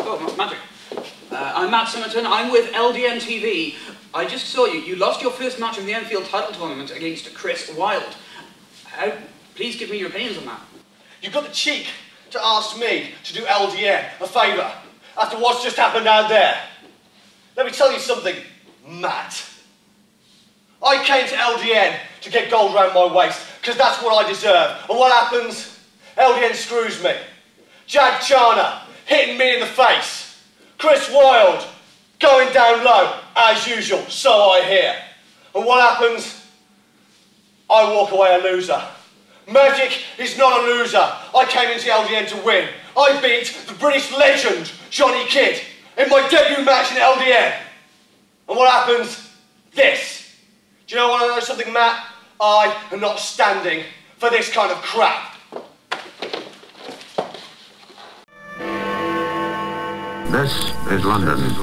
Oh, Magic. I'm Matt Summerton. I'm with LDN TV. I just saw you. You lost your first match of the Enfield title tournament against Chris Wyld. Please give me your opinions on that. You've got the cheek to ask me to do LDN a favour after what's just happened out there. Let me tell you something, Matt. I came to LDN to get gold around my waist, because that's what I deserve. And what happens? LDN screws me. Jag Chana hitting me in the face. Chris Wyld going down low, as usual, so I hear. And what happens? I walk away a loser. Magic is not a loser. I came into LDN to win. I beat the British legend, Johnny Kidd, in my debut match in LDN. And what happens? This. Do you want to know something, Matt? I am not standing for this kind of crap. This is London.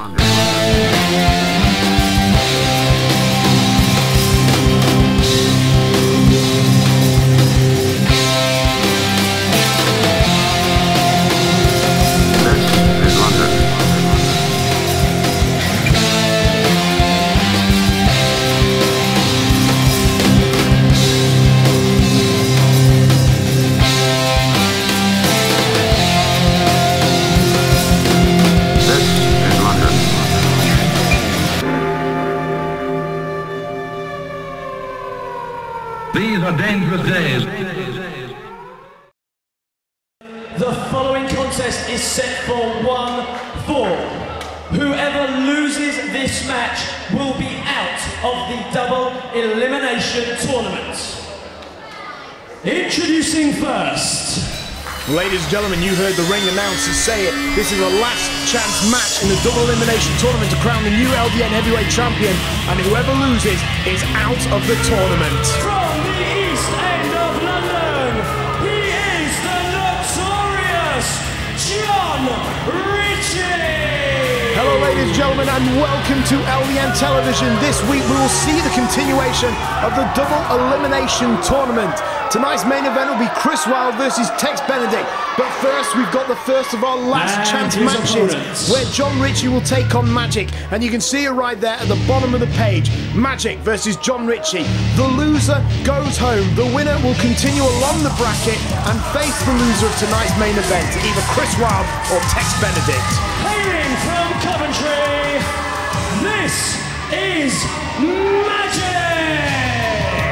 These are dangerous days. The following contest is set for 1-4. Whoever loses this match will be out of the double elimination tournament. Introducing first. Ladies and gentlemen, you heard the ring announcers say it. This is a last chance match in the double elimination tournament to crown the new LDN heavyweight champion, and whoever loses is out of the tournament. From the East End of London, he is the Notorious Jon Ritchie! Hello ladies and gentlemen, and welcome to LDN Television. This week we will see the continuation of the double elimination tournament. Tonight's main event will be Chris Wyld versus Tex Benedict. But first, we've got the first of our last chance matches, where Jon Ritchie will take on Magic. And you can see it right there at the bottom of the page. Magic versus Jon Ritchie. The loser goes home. The winner will continue along the bracket and face the loser of tonight's main event, either Chris Wyld or Tex Benedict. Hailing from Coventry, this is Magic!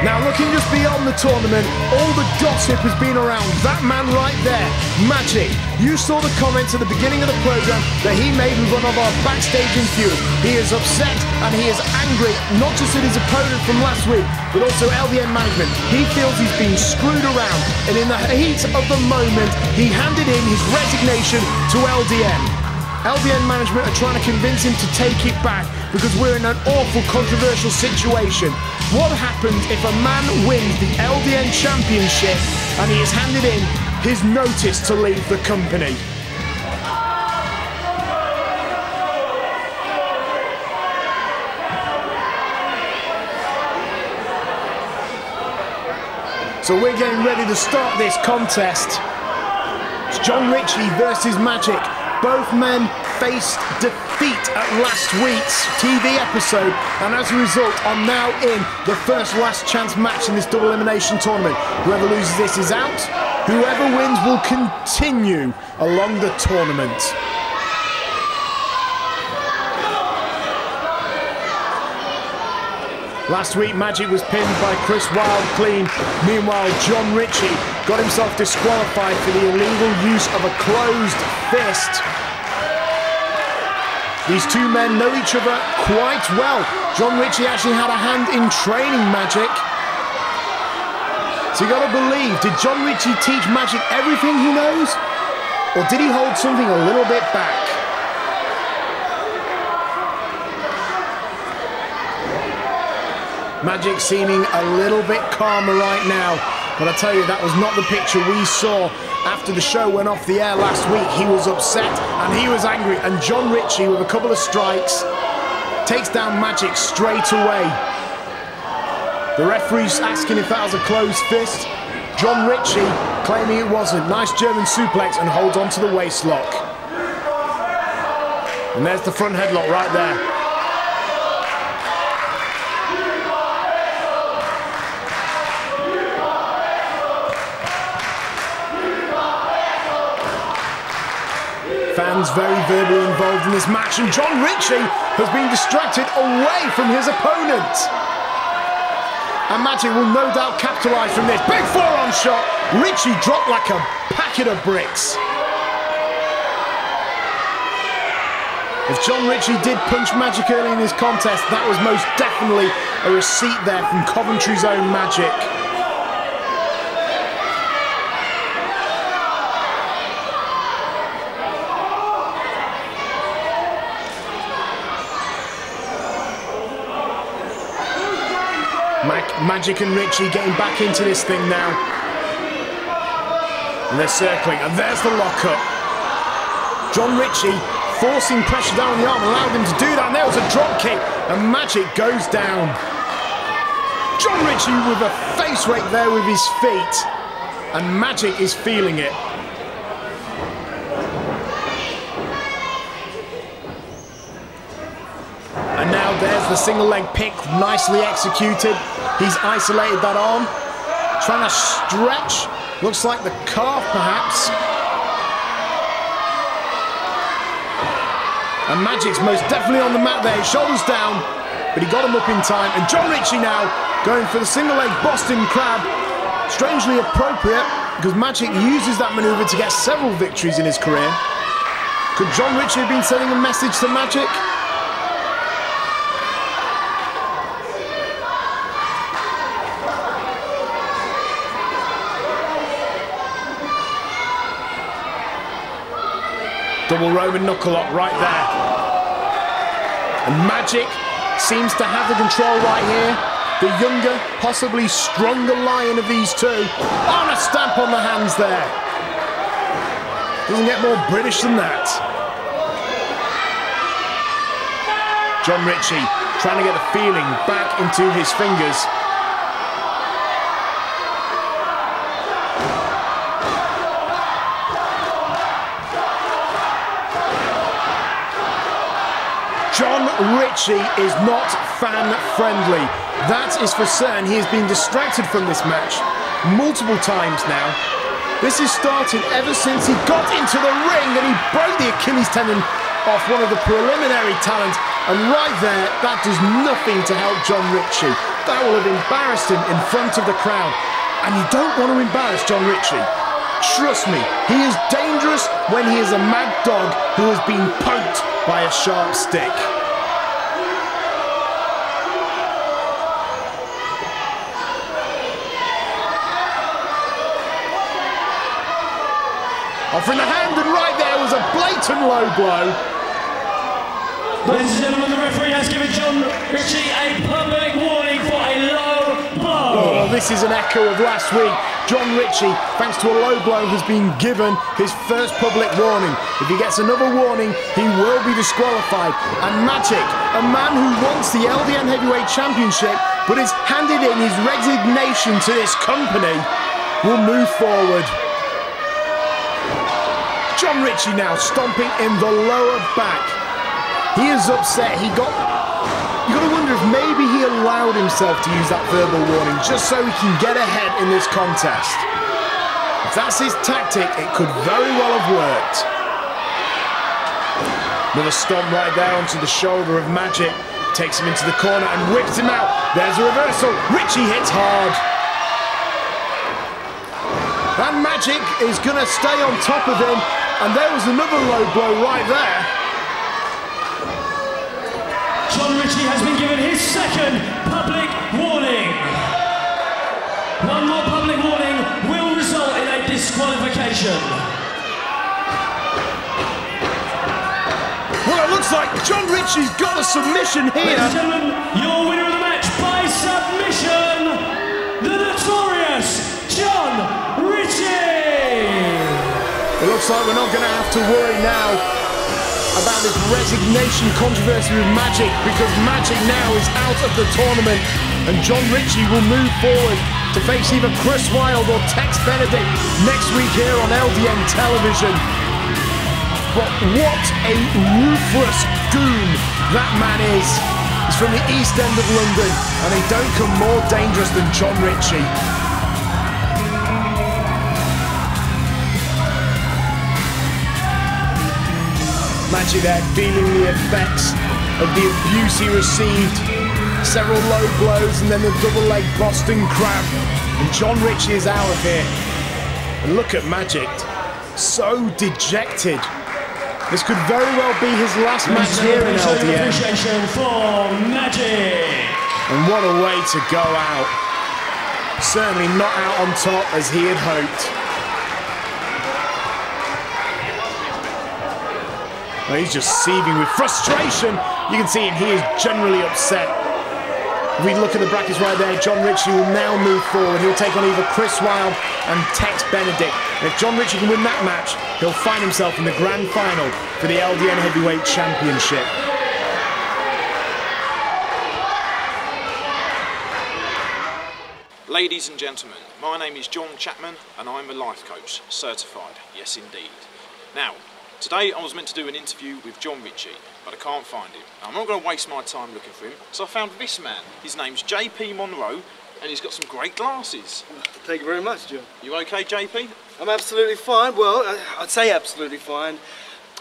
Now looking just beyond the tournament, all the gossip has been around that man right there, Magic. You saw the comments at the beginning of the programme that he made with one of our backstage interviewers. He is upset and he is angry, not just at his opponent from last week, but also LDN management. He feels he's been screwed around, and in the heat of the moment, he handed in his resignation to LDN. LDN management are trying to convince him to take it back because we're in an awful controversial situation. What happens if a man wins the LDN championship and he has handed in his notice to leave the company? So we're getting ready to start this contest. It's Jon Ritchie versus Magic. Both men faced defeat at last week's TV episode, and as a result are now in the first last chance match in this double elimination tournament. Whoever loses this is out. Whoever wins will continue along the tournament. Last week, Magic was pinned by Chris Wyld clean. Meanwhile, Jon Ritchie got himself disqualified for the illegal use of a closed fist. These two men know each other quite well. Jon Ritchie actually had a hand in training Magic. So you got to believe, did Jon Ritchie teach Magic everything he knows? Or did he hold something a little bit back? Magic seeming a little bit calmer right now. But I tell you, that was not the picture we saw after the show went off the air last week. He was upset and he was angry. And Jon Ritchie, with a couple of strikes, takes down Magic straight away. The referee's asking if that was a closed fist. Jon Ritchie claiming it wasn't. Nice German suplex and holds on to the waist lock. And there's the front headlock right there. Fans very verbally involved in this match, and Jon Ritchie has been distracted away from his opponent. And Magic will no doubt capitalise from this. Big forearm shot. Ritchie dropped like a packet of bricks. If Jon Ritchie did punch Magic early in his contest, that was most definitely a receipt there from Coventry's own Magic. Magic and Ritchie getting back into this thing now. And they're circling, and there's the lockup. Jon Ritchie forcing pressure down on the arm allowed him to do that, and there was a drop kick, and Magic goes down. Jon Ritchie with a face rake there with his feet, and Magic is feeling it. And now there's the single leg pick, nicely executed. He's isolated that arm, trying to stretch, looks like the calf perhaps. And Magic's most definitely on the mat there, his shoulders down, but he got him up in time. And Jon Ritchie now going for the single leg Boston Crab. Strangely appropriate, because Magic uses that manoeuvre to get several victories in his career. Could Jon Ritchie have been sending a message to Magic? Double Roman knuckle lock right there. And Magic seems to have the control right here. The younger, possibly stronger lion of these two. Oh, and a stamp on the hands there. Doesn't get more British than that. Jon Ritchie trying to get the feeling back into his fingers. Jon Ritchie is not fan-friendly. That is for certain. He has been distracted from this match multiple times now. This has started ever since he got into the ring and he broke the Achilles tendon off one of the preliminary talents. And right there, that does nothing to help Jon Ritchie. That will have embarrassed him in front of the crowd. And you don't want to embarrass Jon Ritchie. Trust me, he is dangerous when he is a mad dog who has been poked by a sharp stick. Offering the hand, and right there was a blatant low blow. Ladies and gentlemen, the referee has given Jon Ritchie a public warning for a low blow. Oh, this is an echo of last week. Jon Ritchie, thanks to a low blow, has been given his first public warning. If he gets another warning, he will be disqualified. And Magic, a man who wants the LDN Heavyweight Championship, but has handed in his resignation to this company, will move forward. Jon Ritchie now stomping in the lower back. He is upset. You got to wonder if maybe he allowed himself to use that verbal warning just so he can get ahead in this contest. If that's his tactic, it could very well have worked. Another stomp right there onto the shoulder of Magic. Takes him into the corner and whips him out. There's a reversal. Ritchie hits hard. And Magic is going to stay on top of him. And there was another low blow right there. Jon Ritchie has been given his second public warning. One more public warning will result in a disqualification. Well, it looks like Jon Ritchie's got a submission here. Ladies and gentlemen, your winner of the match by submission, the Notorious Jon Ritchie. It looks like we're not going to have to worry now about this resignation controversy with Magic, because Magic now is out of the tournament and Jon Ritchie will move forward to face either Chris Wyld or Tex Benedict next week here on LDN Television. but what a ruthless goon that man is. He's from the East End of London, and they don't come more dangerous than Jon Ritchie. Magic there, feeling the effects of the abuse he received. Several low blows and then the double leg Boston Crab. And Jon Ritchie is out of here. And look at Magic, so dejected. This could very well be his last match here in LDN. Appreciation for Magic. And what a way to go out. Certainly not out on top as he had hoped. Well, he's just seething with frustration. You can see him, he is generally upset. If we look at the brackets right there, Jon Ritchie will now move forward. He'll take on either Chris Wyld and Tex Benedict. And if Jon Ritchie can win that match, he'll find himself in the grand final for the LDN Heavyweight Championship. Ladies and gentlemen, my name is John Chapman and I'm a life coach, certified, yes indeed. Now, today I was meant to do an interview with Jon Ritchie, but I can't find him. Now, I'm not going to waste my time looking for him, so I found this man. His name's JP Monroe, and he's got some great glasses. Thank you very much, John. You okay, JP? I'm absolutely fine. Well, I'd say absolutely fine.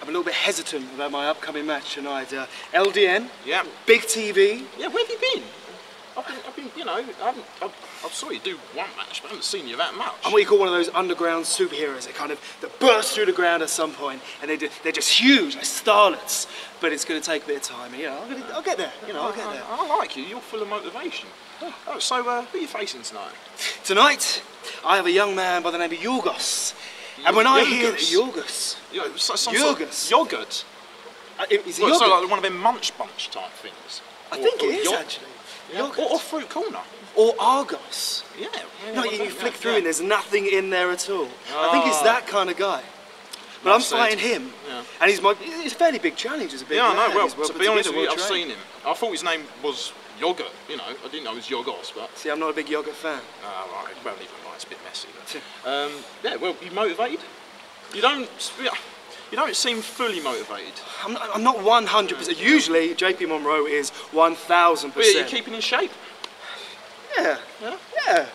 I'm a little bit hesitant about my upcoming match tonight. LDN, yeah. Big TV. Yeah, where have you been? I've been, you know, I saw you do one match, but I haven't seen you that much. I'm what you call one of those underground superheroes that burst through the ground at some point, and they're just huge, like starlets. But it's going to take a bit of time. You know, I'll get there. You know, I'll get there. I like you. You're full of motivation. Oh, so who are you facing tonight? Tonight, I have a young man by the name of Yorghos. And when I hear Yorghos, yogurt. Is it yogurt? So like one of them munch bunch type things. I think it is actually. Yeah. Or fruit corner. Or Argos. Yeah. No, you flick through and there's nothing in there at all. I think he's that kind of guy. But I'm fighting him, and he's a fairly big challenge. It's a big man. I know. Well, to be honest with you, I've seen him. I thought his name was Yogurt. You know, I didn't know it was Yorghos, but. See, I'm not a big yogurt fan. Oh, right. Well, even right, it's a bit messy. But, yeah. Well, you motivated? You don't seem fully motivated. I'm not 100%. Usually, JP Monroe is 1,000%. But you're keeping in shape. Yeah. Yeah.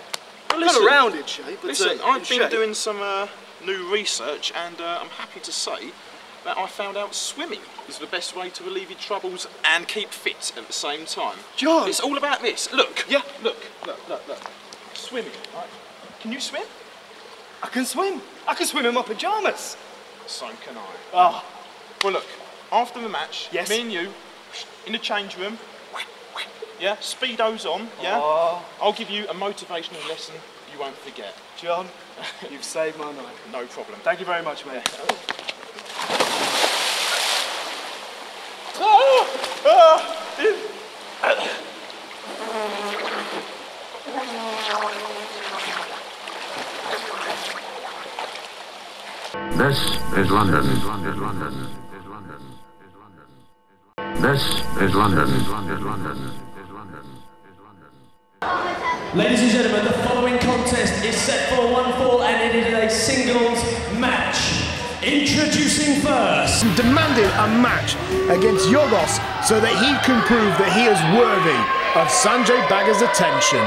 Well, listen, kind of rounded shape. But listen, I've been doing some new research, and I'm happy to say that I found out swimming is the best way to alleviate troubles and keep fit at the same time. John, it's all about this. Look. Yeah. Look. Swimming. Right. Can you swim? I can swim. I can swim in my pajamas. So can I. Oh. Well, look. After the match, yes. Me and you in the change room. Yeah, speedo's on. Yeah. Oh. I'll give you a motivational lesson you won't forget. John, you've saved my night. No problem. Thank you very much, mate. This is London. This is London. Ladies and gentlemen, the following contest is set for one fall and it is a singles match. Introducing first. Demanded a match against Yorghos so that he can prove that he is worthy of Sanjay Baggar's attention.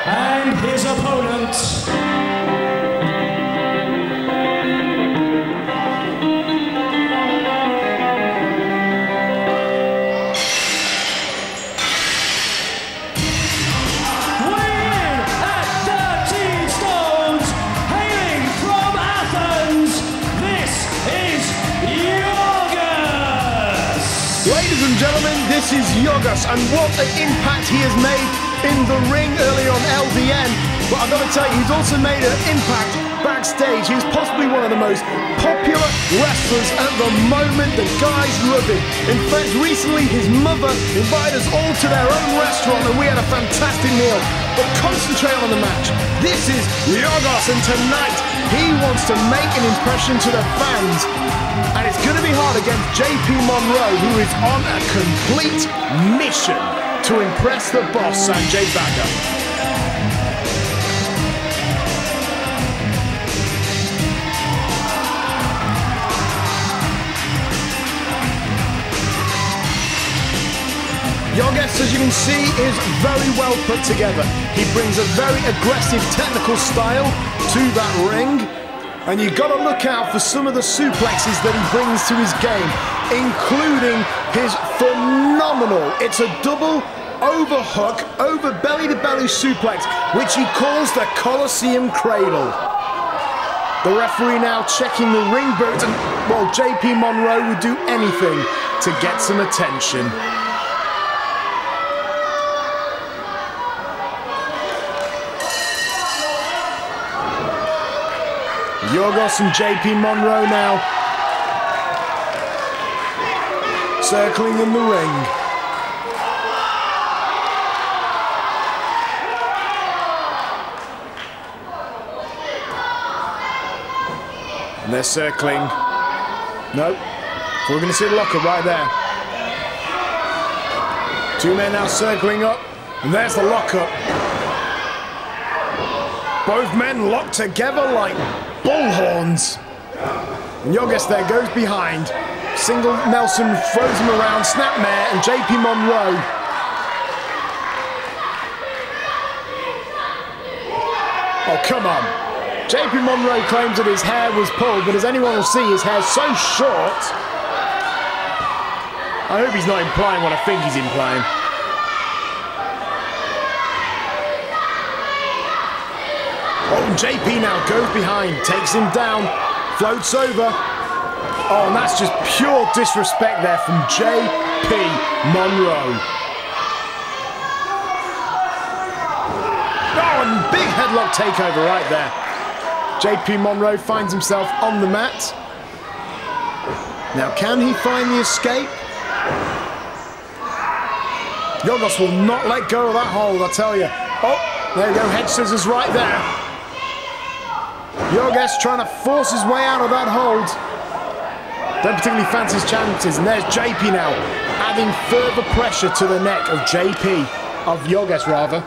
And his opponent. Ladies and gentlemen, this is Yorghos, and what an impact he has made in the ring earlier on LDN. But I've got to tell you, he's also made an impact backstage. He's possibly one of the most popular wrestlers at the moment. The guys love him. In fact, recently his mother invited us all to their own restaurant and we had a fantastic meal. But concentrate on the match. This is Yorghos, and tonight he wants to make an impression to the fans. And it's going to be hard against JP Monroe, who is on a complete mission to impress the boss, Sanjay Baggar. Yorghos, as you can see, is very well put together. He brings a very aggressive technical style to that ring. And you've got to look out for some of the suplexes that he brings to his game, including his phenomenal, it's a double overhook, over belly-to-belly suplex, which he calls the Colosseum Cradle. The referee now checking the ring boot, and, well, JP Monroe would do anything to get some attention. Yorghos and JP Monroe now circling in the ring. And they're circling. Nope. We're going to see the lockup right there. Two men now circling up. And there's the lockup. Both men locked together like bullhorns. And Yorghos there goes behind. Single Nelson throws him around. Snapmare and JP Monroe. Oh, come on. JP Monroe claims that his hair was pulled, but as anyone will see, his hair's so short. I hope he's not implying what I think he's implying. Oh, and JP now goes behind, takes him down, floats over. Oh, and that's just pure disrespect there from JP Monroe. Oh, and big headlock takeover right there. JP Monroe finds himself on the mat. Now, can he find the escape? Yorghos will not let go of that hold, I tell you. Oh, there you go, head scissors right there. Yorghos trying to force his way out of that hold. Don't particularly fancy his chances, and there's JP now, adding further pressure to the neck of Yorghos rather.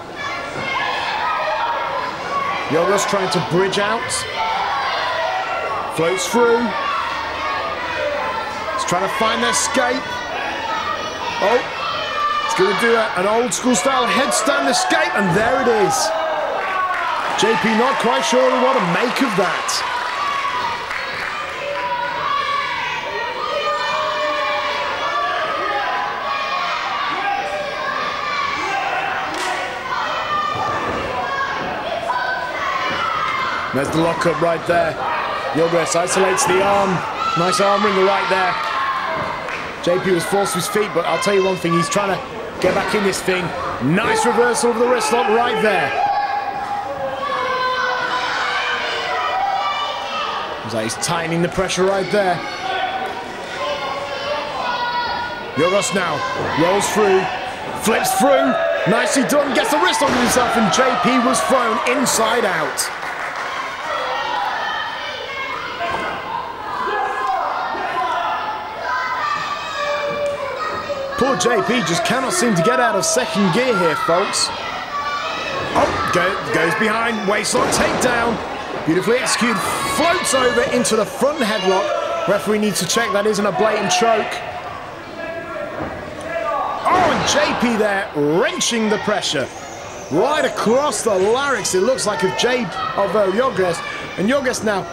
Yorghos trying to bridge out. Floats through. He's trying to find the escape. Oh, he's going to do an old school style headstand escape, and there it is. JP not quite sure what to make of that. There's the lockup right there. Yorghos isolates the arm. Nice arm wringer right there. JP was forced to his feet, but I'll tell you one thing, he's trying to get back in this thing. Nice reversal of the wrist lock right there. Looks like he's tightening the pressure right there. Yorghos now rolls through, flips through. Nicely done, gets the wrist lock on himself, and JP was thrown inside out. Poor JP just cannot seem to get out of second gear here, folks. Oh, goes behind, waistlock takedown. Beautifully executed, floats over into the front headlock. Referee needs to check that isn't a blatant choke. Oh, and JP there wrenching the pressure. Right across the larynx, it looks like of Yorghos. And Yorghos now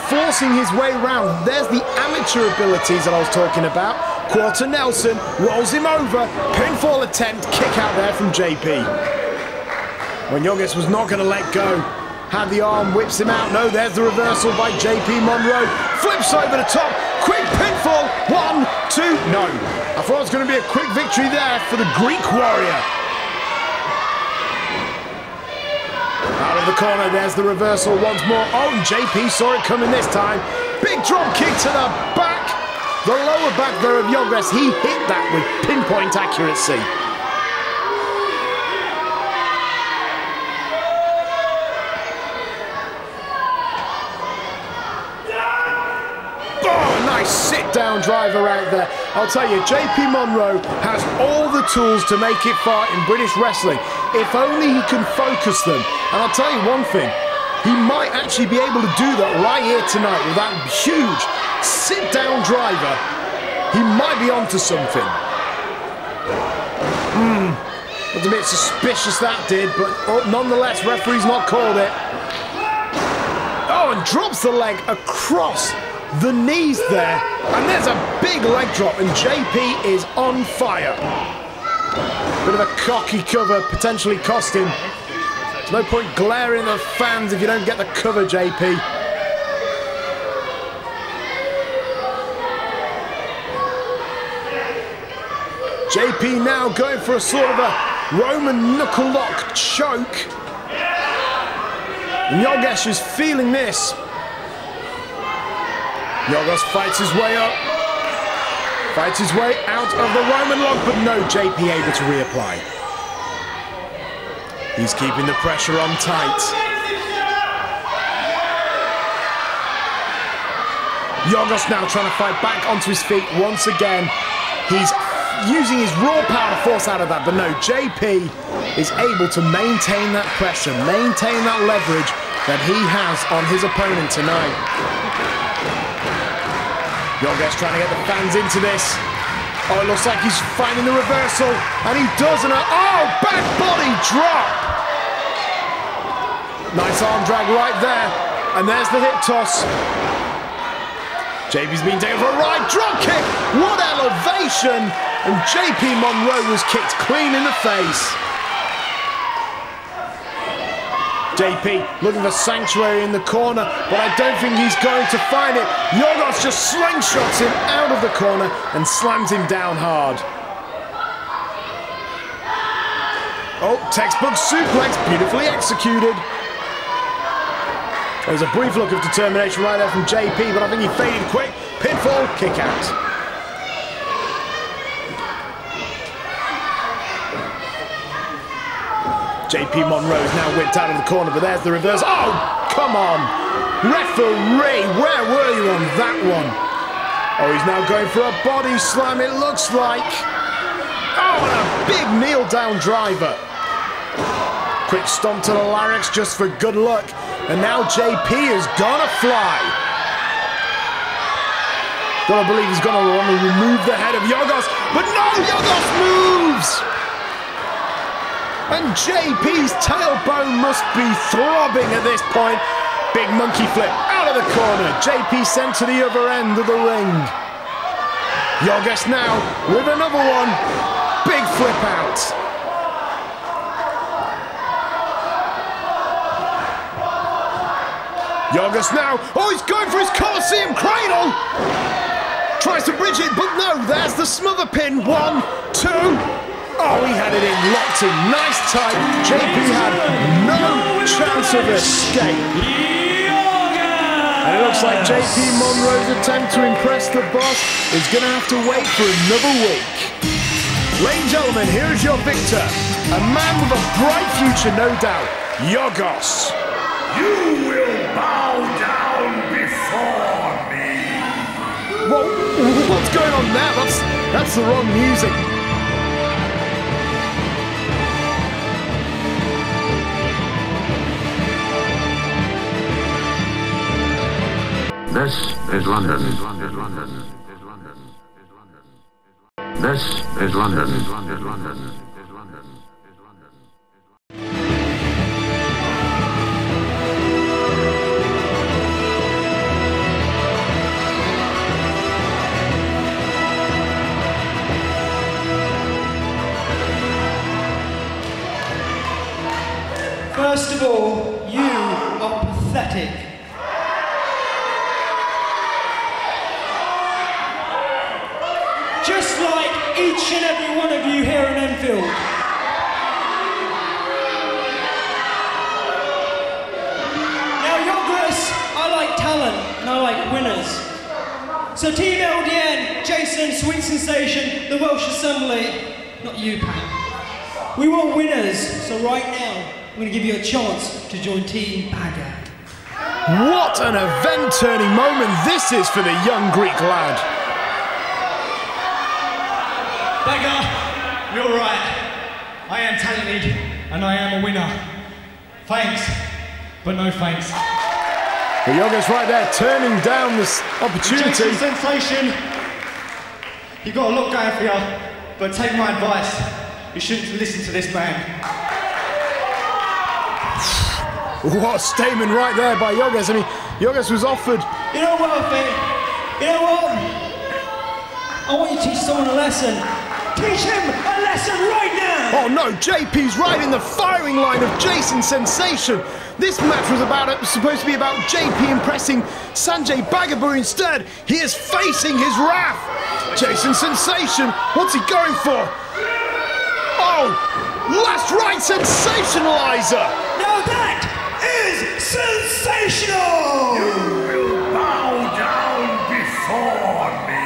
forcing his way around. There's the amateur abilities that I was talking about. Quarter Nelson, rolls him over, pinfall attempt, kick out there from JP. When Yorghos was not going to let go, had the arm, whips him out. No, there's the reversal by JP Monroe. Flips over the top, quick pinfall, 1, 2, no. I thought it was going to be a quick victory there for the Greek Warrior. Out of the corner, there's the reversal once more. Oh, and JP saw it coming this time. Big drop kick to the back. The lower back there of Yorghos, he hit that with pinpoint accuracy. Oh, a nice sit-down driver right there. I'll tell you, JP Monroe has all the tools to make it far in British wrestling, if only he can focus them. And I'll tell you one thing, he might actually be able to do that right here tonight with that huge sit-down driver. He might be onto something. Looked a bit suspicious that did, but nonetheless, referee's not called it. Oh, and drops the leg across the knees there. And there's a big leg drop, and JP is on fire. Bit of a cocky cover, potentially cost him. There's no point glaring at the fans if you don't get the cover, JP. JP now going for a sort of a Roman knuckle lock choke. And Yorghos is feeling this. Yorghos fights his way up. Fights his way out of the Roman lock, but no, JP able to reapply. He's keeping the pressure on tight. Yorghos now trying to fight back onto his feet once again. He's using his raw power to force out of that, but no, JP is able to maintain that pressure, maintain that leverage that he has on his opponent tonight. Yorghos trying to get the fans into this. Oh, it looks like he's finding the reversal, and he does, and back body drop! Nice arm drag right there, and there's the hip toss. JP's been taken for a ride, drop kick! What elevation! And JP Monroe was kicked clean in the face. JP looking for sanctuary in the corner, but I don't think he's going to find it. Yorghos just slingshots him out of the corner and slams him down hard. Oh, textbook suplex, beautifully executed. There's a brief look of determination right there from JP, but I think he faded quick. Pinfall, kick out. JP Monroe is now whipped out of the corner, but there's the reverse. Oh, come on. Referee, where were you on that one? Oh, he's now going for a body slam, it looks like. Oh, and a big kneel down driver. Quick stomp to the larynx just for good luck. And now JP is gonna fly. Gotta believe he's gonna want to remove the head of Yorghos, but no, Yorghos moves! And JP's tailbone must be throbbing at this point. Big monkey flip out of the corner. JP sent to the other end of the ring. Yorghos now with another one. Big flip out. Yorghos now. Oh, he's going for his Colosseum cradle. Tries to bridge it, but no, there's the smother pin. 1, 2. Oh, he had it in, locked in, nice tight. JP had no chance of escape. And it looks like JP Monroe's attempt to impress the boss is going to have to wait for another week. Ladies and gentlemen, here is your victor. A man with a bright future, no doubt. Yorghos. You will bow down before me. Whoa, what's going on now? That's the wrong music. This is London. This is London. First of all, you are pathetic. Just like each and every one of you here in Enfield. Now, Yorghos, I like talent and I like winners. So Team LDN, Jason, Sweet Sensation, the Welsh Assembly, not you, Pat. We want winners, so right now, I'm going to give you a chance to join Team Bagger. What an event-turning moment this is for the young Greek lad. Bagger, you're right. I am talented and I am a winner. Thanks, but no thanks. But Yorghos right there, turning down this opportunity. Jason Sensation, you've got a lot going for you, but take my advice. You shouldn't listen to this man. What a statement right there by Yorghos. I mean, Yorghos was offered... You know what I think? You know what? I want you to teach someone a lesson. Teach him a lesson right now! Oh no, JP's right in the firing line of Jason Sensation. This match was supposed to be about JP impressing Sanjay Bagga, but instead he is facing his wrath. Jason Sensation, what's he going for? Oh, last right sensationalizer! Now that is sensational! You will bow down before me.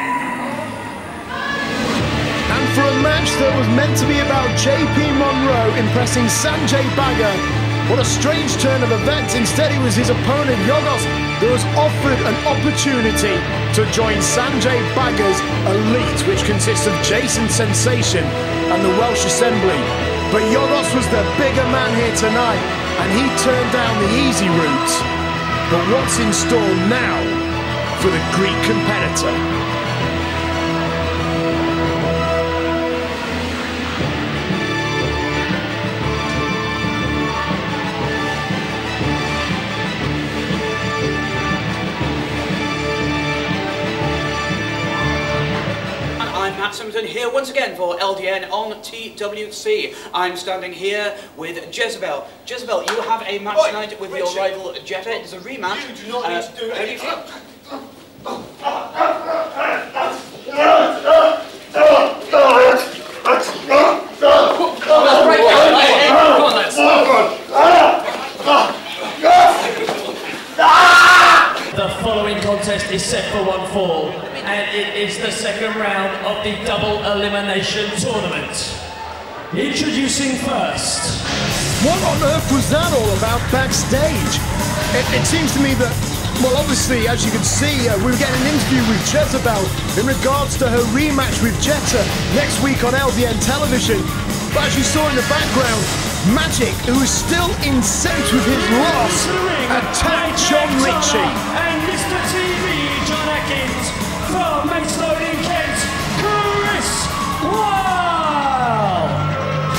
And for a match that was meant to be about JP Monroe impressing Sanjay Bagga, what a strange turn of events. Instead, it was his opponent, Yorghos, that was offered an opportunity to join Sanjay Bagga's elite, which consists of Jason Sensation and the Welsh Assembly. But Yorghos was the bigger man here tonight, and he turned down the easy route. But what's in store now for the Greek competitor? Here once again for LDN on TWC. I'm standing here with Jezebel. Jezebel, you have a match tonight with your rival Jetta. It is a rematch. You do not need to do anything. How do you feel? The following contest is set for one fall, and it is the second round of the double elimination tournament. Introducing first. What on earth was that all about backstage? It seems to me that, well, obviously, as you can see, we were getting an interview with Jezebel in regards to her rematch with Jetta next week on LDN television. But as you saw in the background, Magic, who is still incensed with his loss, attacked Jon Ritchie. And Mr. TV, John Atkins, from Maidstone in Kent, Chris Wyld.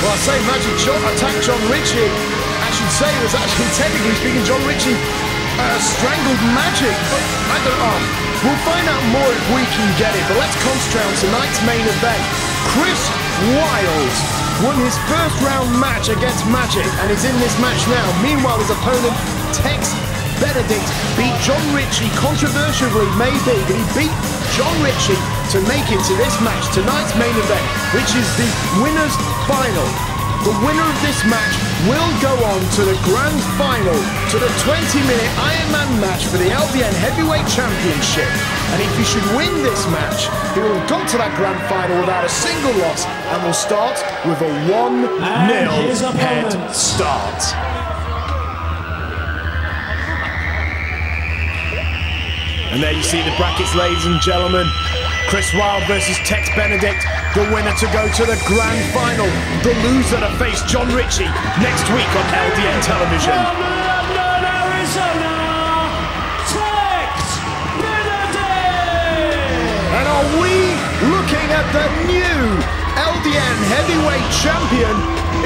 Well, I say Magic attacked Jon Ritchie. I should say it was actually, technically speaking, Jon Ritchie strangled Magic. But I don't know. We'll find out more if we can get it. But let's concentrate on tonight's main event. Chris Wyld won his first round match against Magic and is in this match now. Meanwhile, his opponent, Tex Benedict, beat Jon Ritchie, controversially maybe, but he beat Jon Ritchie to make it to this match, tonight's main event, which is the winner's final. The winner of this match will go on to the grand final, to the 20-minute Ironman match for the LDN Heavyweight Championship. And if he should win this match, he will have got to that grand final without a single loss and will start with a 1-0 head start. And there you see the brackets, ladies and gentlemen. Chris Wyld versus Tex Benedict, the winner to go to the grand final. The loser to face Jon Ritchie next week on LDN television. London, Arizona, Tex Benedict! And are we looking at the new LDN heavyweight champion?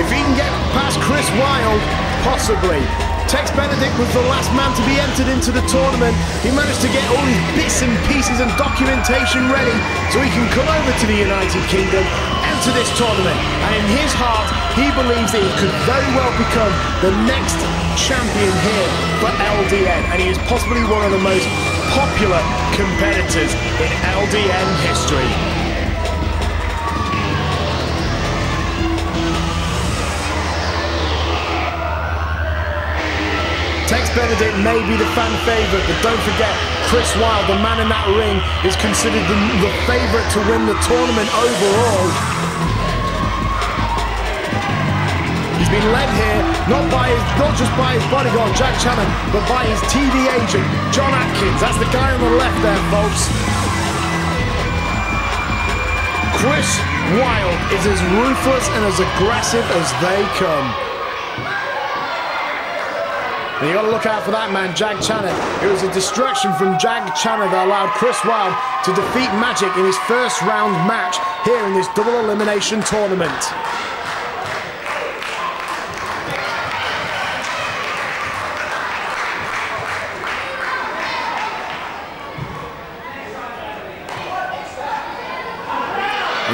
If he can get past Chris Wyld, possibly. Tex Benedict was the last man to be entered into the tournament. He managed to get all his bits and pieces and documentation ready so he can come over to the United Kingdom, enter this tournament, and in his heart he believes that he could very well become the next champion here for LDN, and he is possibly one of the most popular competitors in LDN history. Tex Benedict may be the fan favourite, but don't forget, Chris Wyld, the man in that ring, is considered the favourite to win the tournament overall. He's been led here, not just by his bodyguard, Jack Channon, but by his TV agent, John Atkins. That's the guy on the left there, folks. Chris Wyld is as ruthless and as aggressive as they come. And you got to look out for that man, Jag Channon. It was a distraction from Jag Channon that allowed Chris Wyld to defeat Magic in his first round match here in this double elimination tournament.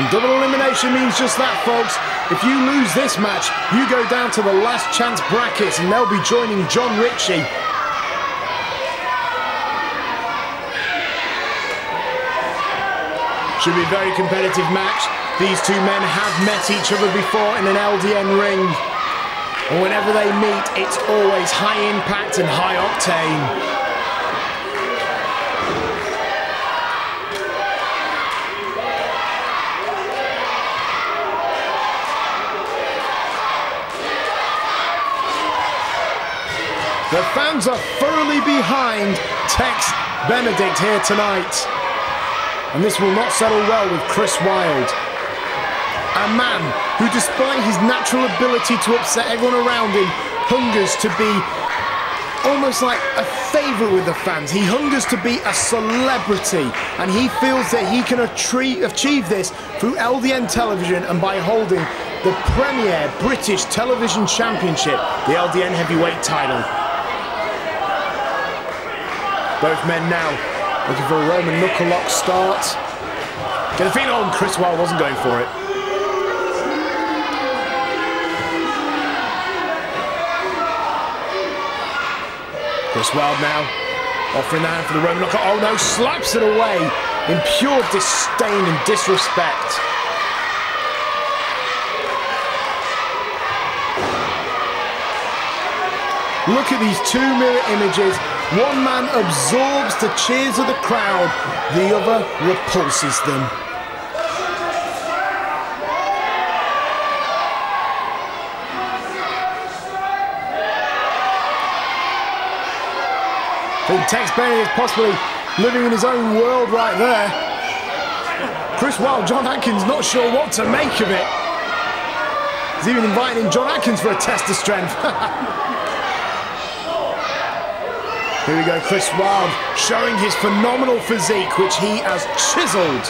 And double elimination means just that, folks. If you lose this match, you go down to the last chance brackets and they'll be joining Jon Ritchie. Should be a very competitive match. These two men have met each other before in an LDN ring. And whenever they meet, it's always high impact and high octane. The fans are thoroughly behind Tex Benedict here tonight. And this will not settle well with Chris Wyld. A man who, despite his natural ability to upset everyone around him, hungers to be almost like a favourite with the fans. He hungers to be a celebrity, and he feels that he can achieve this through LDN television and by holding the premier British Television Championship, the LDN Heavyweight title. Both men now looking for a Roman knuckle lock start. Get a feeling on, Chris Wyld wasn't going for it. Chris Wyld now offering the hand for the Roman knuckle. Oh no, slaps it away in pure disdain and disrespect. Look at these two mirror images. One man absorbs the cheers of the crowd, the other repulses them. I think Tex Benedict is possibly living in his own world right there. Chris Wyld, John Atkins, not sure what to make of it. He's even inviting in John Atkins for a test of strength. Here we go, Chris Wyld showing his phenomenal physique, which he has chiseled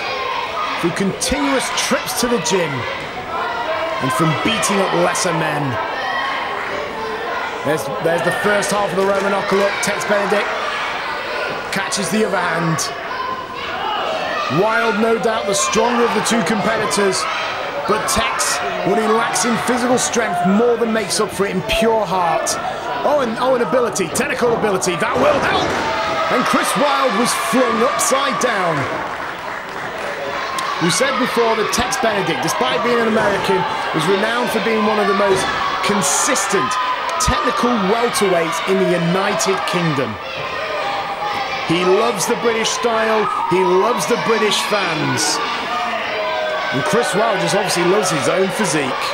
through continuous trips to the gym and from beating up lesser men. There's the first half of the Roman knuckle look. Tex Benedict catches the other hand. Wyld, no doubt the stronger of the two competitors, but Tex, what he lacks in physical strength, more than makes up for it in pure heart. Oh, and ability, technical ability, that will help! And Chris Wyld was flung upside down. We said before that Tex Benedict, despite being an American, was renowned for being one of the most consistent technical welterweights in the United Kingdom. He loves the British style, he loves the British fans. And Chris Wyld just obviously loves his own physique.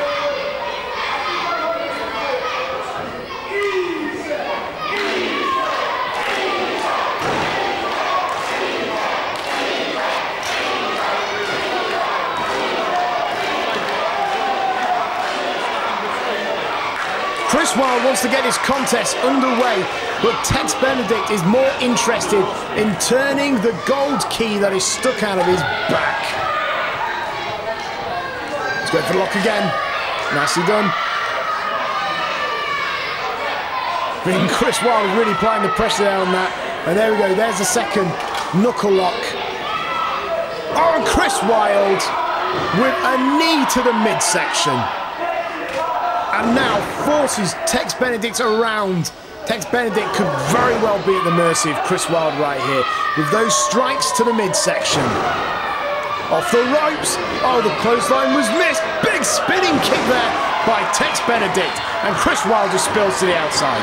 Chris Wyld wants to get his contest underway, but Tex Benedict is more interested in turning the gold key that is stuck out of his back. Let's go for the lock again. Nicely done. I think Chris Wyld is really applying the pressure there on that. And there we go, there's the second knuckle lock. Oh, and Chris Wyld with a knee to the midsection. And now forces Tex Benedict around. Tex Benedict could very well be at the mercy of Chris Wyld right here, with those strikes to the midsection. Off the ropes. Oh, the clothesline was missed. Big spinning kick there by Tex Benedict. And Chris Wyld just spills to the outside.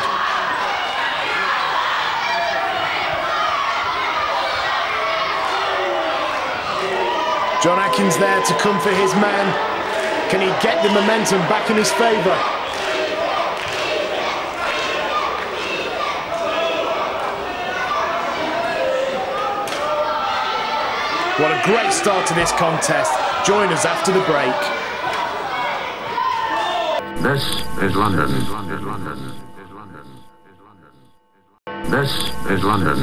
John Atkins there to come for his man. Can he get the momentum back in his favour? What a great start to this contest. Join us after the break. This is London. This is London.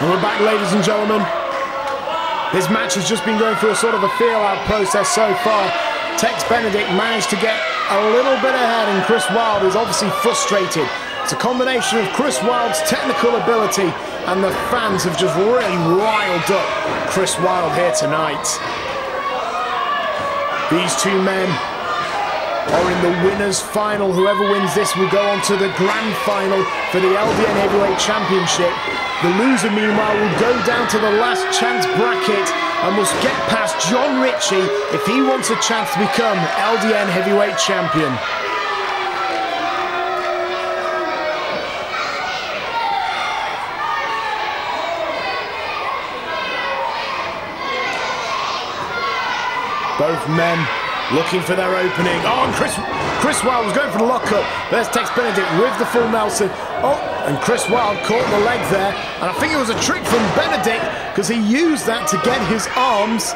And we're back, ladies and gentlemen. This match has just been going through a sort of a feel-out process so far. Tex Benedict managed to get a little bit ahead, and Chris Wyld is obviously frustrated. It's a combination of Chris Wyld's technical ability, and the fans have just really riled up Chris Wyld here tonight. These two men are in the winners' final. Whoever wins this will go on to the grand final for the LDN Heavyweight Championship. The loser, meanwhile, will go down to the last chance bracket and must get past Jon Ritchie if he wants a chance to become LDN Heavyweight Champion. Both men looking for their opening. Oh, and Chris Wyld was going for the lockup. There's Tex Benedict with the full Nelson. Oh, and Chris Wyld caught the leg there. And I think it was a trick from Benedict because he used that to get his arms.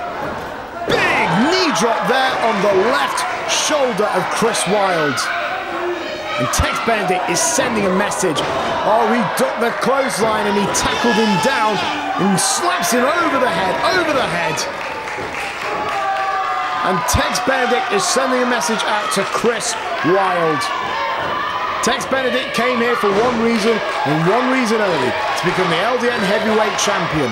Big knee drop there on the left shoulder of Chris Wyld. And Tex Benedict is sending a message. Oh, he ducked the clothesline and he tackled him down and slaps him over the head, And Tex Benedict is sending a message out to Chris Wyld. Tex Benedict came here for one reason and one reason only, to become the LDN Heavyweight Champion.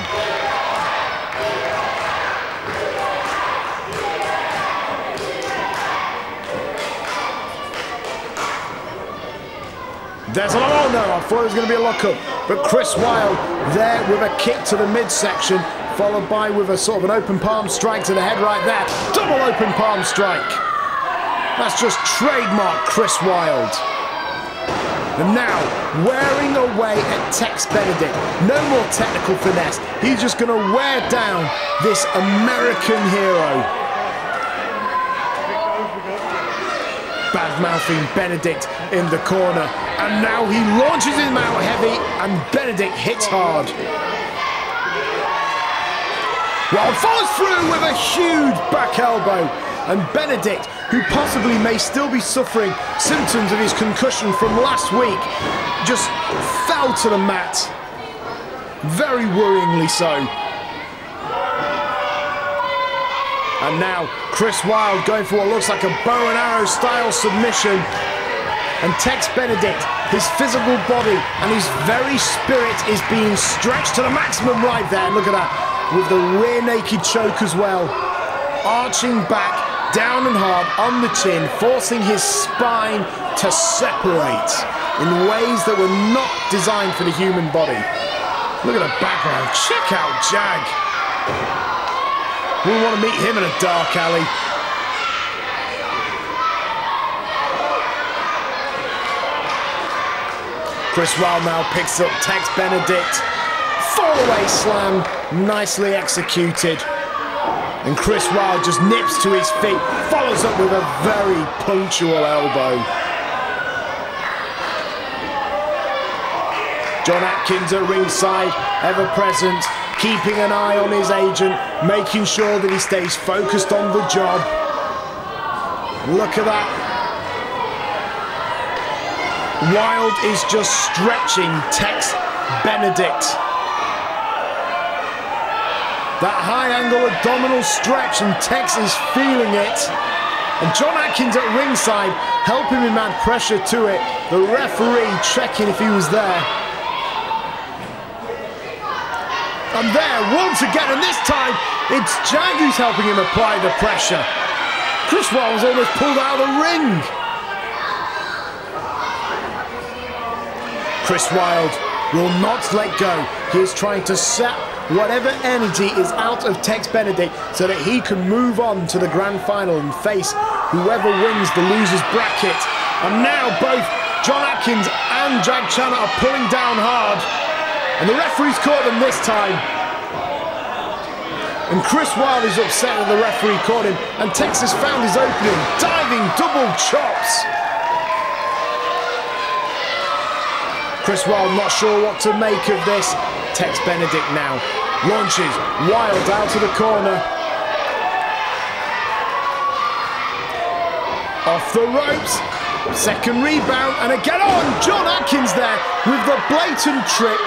There's a oh no, I thought it was going to be a lockup, but Chris Wyld there with a kick to the midsection, followed by with a sort of an open palm strike to the head right there. Double open palm strike. That's just trademark Chris Wyld. And now, wearing away at Tex Benedict. No more technical finesse. He's just going to wear down this American hero. Bad-mouthing Benedict in the corner. And now he launches him out heavy, and Benedict hits hard. Wyld follows through with a huge back elbow, and Benedict, who possibly may still be suffering symptoms of his concussion from last week, just fell to the mat. Very worryingly so. And now Chris Wyld going for what looks like a bow and arrow style submission. And Tex Benedict, his physical body and his very spirit is being stretched to the maximum right there. Look at that. With the rear naked choke as well. Arching back, down and hard on the chin, forcing his spine to separate in ways that were not designed for the human body. Look at the background. Check out Jag. We want to meet him in a dark alley. Chris Wyld now picks up Tex Benedict. Fall-away slam, nicely executed. And Chris Wyld just nips to his feet, follows up with a very punctual elbow. John Atkins at ringside, ever present, keeping an eye on his agent, making sure that he stays focused on the job. Look at that. Wyld is just stretching Tex Benedict. That high-angle abdominal stretch, and Tex is feeling it. And John Atkins at ringside, helping him add pressure to it. The referee checking if he was there. And there, once again, and this time, it's Jag who's helping him apply the pressure. Chris Wyld was almost pulled out of the ring. Chris Wyld will not let go. He is trying to sap whatever energy is out of Tex Benedict so that he can move on to the grand final and face whoever wins the loser's bracket. And now both John Atkins and Jag Chandler are pulling down hard. And the referee's caught them this time. And Chris Wyld is upset that the referee caught him. And Tex has found his opening. Diving double chops. Chris Wyld not sure what to make of this. Tex Benedict now launches Wyld out of the corner. Off the ropes. Second rebound. And again on. John Atkins there with the blatant trip.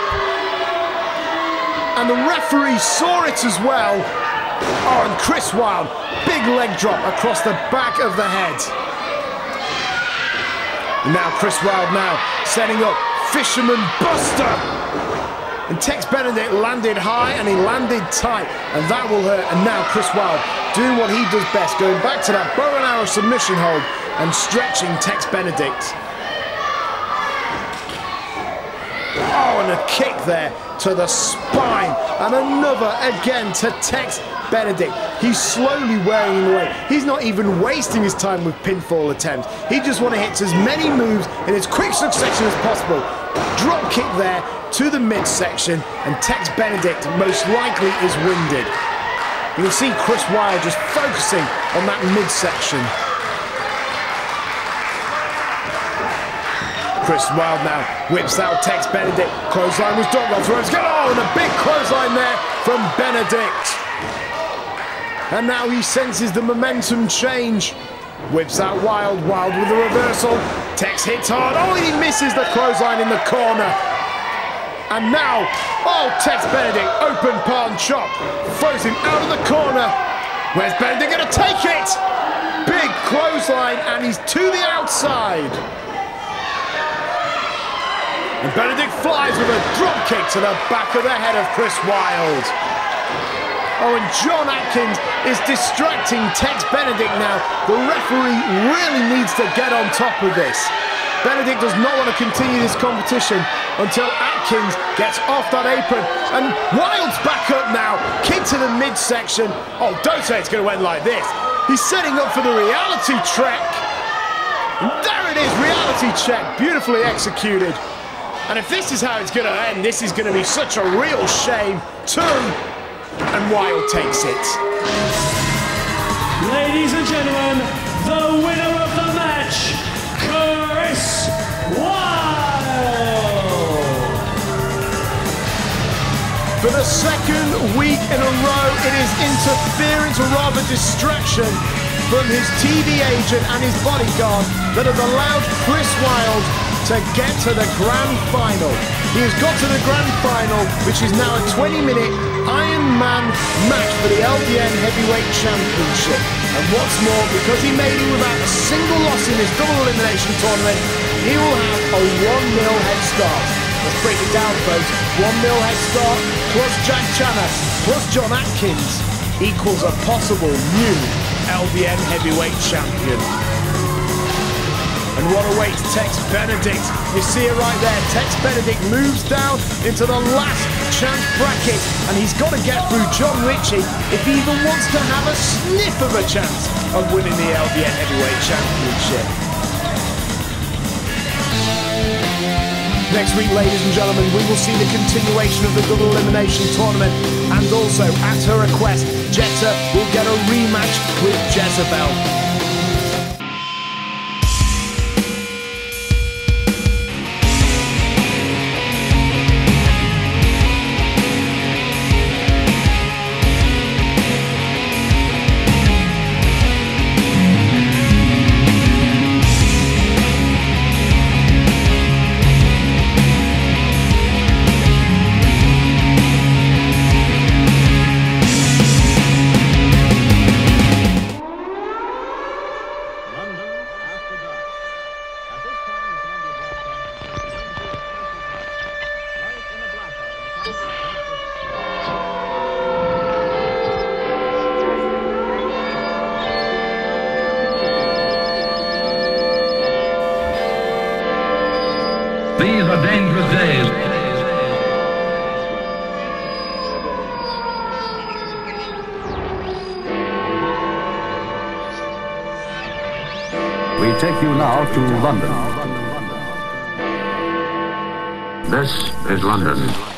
And the referee saw it as well. Oh, and Chris Wyld. Big leg drop across the back of the head. Now Chris Wyld now setting up Fisherman Buster. And Tex Benedict landed high and he landed tight, and that will hurt. And now Chris Wyld doing what he does best, going back to that bow and arrow submission hold and stretching Tex Benedict. Oh, and a kick there to the spine, and another again to Tex Benedict. He's slowly wearing him away. He's not even wasting his time with pinfall attempts. He just wants to hit as many moves in as quick succession as possible. Drop kick there to the midsection, and Tex Benedict most likely is winded. You can see Chris Wyld just focusing on that midsection. Chris Wyld now whips out Tex Benedict. Clothesline was done. Throws go. Oh, and a big clothesline there from Benedict. And now he senses the momentum change. Whips out Wyld. Wyld with the reversal. Tex hits hard. Oh, and he misses the clothesline in the corner. And now, oh, Tex Benedict, open palm chop. Throws him out of the corner. Where's Benedict going to take it? Big clothesline, and he's to the outside. And Benedict flies with a drop kick to the back of the head of Chris Wyld. Oh, and John Atkins is distracting Tex Benedict now. The referee really needs to get on top of this. Benedict does not want to continue this competition until Atkins gets off that apron. And Wyld's back up now. Kick to the midsection. Oh, don't say it's going to end like this. He's setting up for the reality check. And there it is, reality check. Beautifully executed. And if this is how it's going to end, this is going to be such a real shame. Turn, and Wyld takes it. Ladies and gentlemen, the winner of the match, Chris Wyld. For the second week in a row, it is interference, or rather distraction, from his TV agent and his bodyguard that have allowed Chris Wyld to get to the grand final. He has got to the grand final, which is now a 20-minute Iron Man match for the LDN Heavyweight Championship. And what's more, because he made it without a single loss in this double elimination tournament, he will have a 1-0 head start. Let's break it down, folks. 1-0 head start plus Jack Channer plus John Atkins equals a possible new LDN Heavyweight Champion. And what awaits Tex Benedict? You see it right there. Tex Benedict moves down into the last chance bracket, and he's got to get through Jon Ritchie if he even wants to have a sniff of a chance of winning the LDN Heavyweight Championship. Next week, ladies and gentlemen, we will see the continuation of the double elimination tournament, and also, at her request, Jetta will get a rematch with Jezebel. These are dangerous days. We take you now to London. This is London.